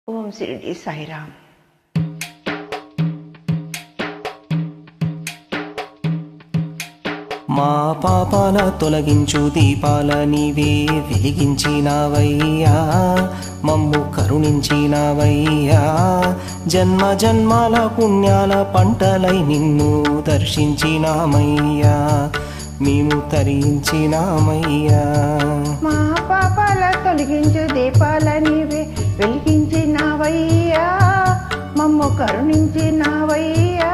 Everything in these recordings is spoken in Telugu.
ఓం శిరిడి సాయిరామ్. మా పాపాల తొలగించు దీపాల నీవే వెలిగించినావయ్యా, మమ్ము కరుణించినావయ్యా. జన్మ జన్మాల పుణ్యాల పంటలై నిన్ను దర్శించినామయ్యా, మేము తరించినామయ్యా. మా పాపాల తొలగించు దీపాల నీవే వెలిగించినావయ్యా, మమ్ము కరుణించినావయ్యా.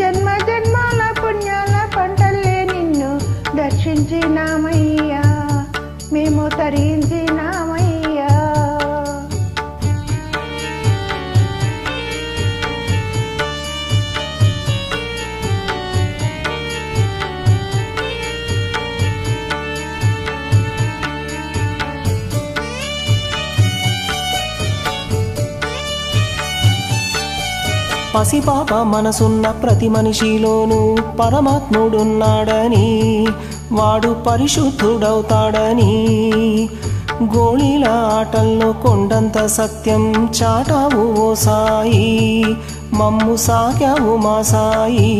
జన్మ జన్మాల పుణ్యాల పంటలే నిన్ను దర్శించినామయ్యా, మేము తరించినామయ్యా. పసిపాప మనసున్న ప్రతి మనిషిలోనూ పరమాత్ముడున్నాడని, వాడు పరిశుద్ధుడవుతాడని. గోళీల ఆటల్లో కొండంత సత్యం చాటావు ఓ సాయి, మమ్ము సాగావు మా సాయి.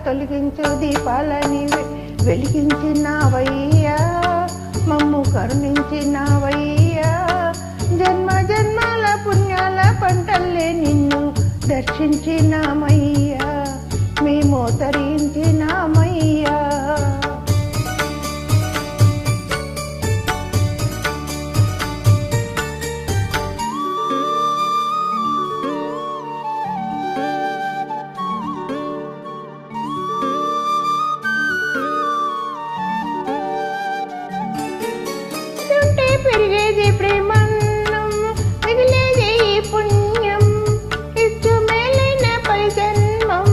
తొలగించు దీపాల నీవే వెలిగించినావయ్యా, మమ్ము కరుణించినావయ్యా. జన్మ జన్మాల పుణ్యాల పంటల్లే నిన్ను దర్శించినామయ్యా, మేము తరించినామయ్యా. పెరిగేది ప్రేమన్నం, మిగిలేది పుణ్యం, ఇచ్చు మేలైన పై జన్మం.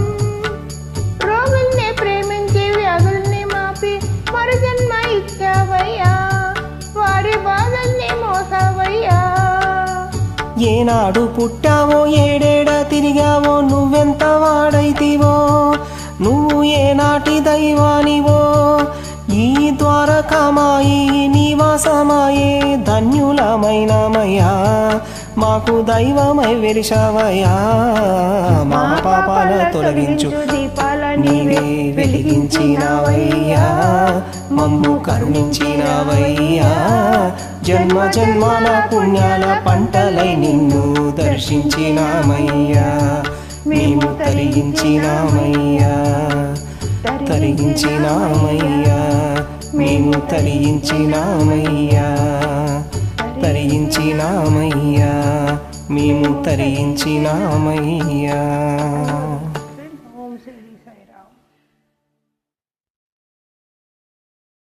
రోగుల్ని ప్రేమించి వ్యాధుల్ని మాపి మరు జన్మ ఇచ్చావయ్యా, వారి బాధల్ని మోసావయ్యా. ఏనాడు పుట్టావో ఏడేడ తిరిగావో, నువ్వెంత వాడైతివో, నువ్వు ఏనాటి దైవానివో. ఈ ద్వారకామాయి నివాసమాయే ధన్యులమైనమయ్యా, మాకు దైవమై వెలిశావయ్యా. మా పాపాల తొలగించు దీపాల నీవే వెలిగించినావయ్యా, మమ్ము కరుణించినావయ్యా. జన్మ జన్మాల పుణ్యాల పంటలై నిన్ను దర్శించినామయ్యా, మేము తరించినామయ్యా, తరించినామయ్యా, మేము తరించినామయ్యా, తరించినామయ్యా, మేము తరించినామయ్యా.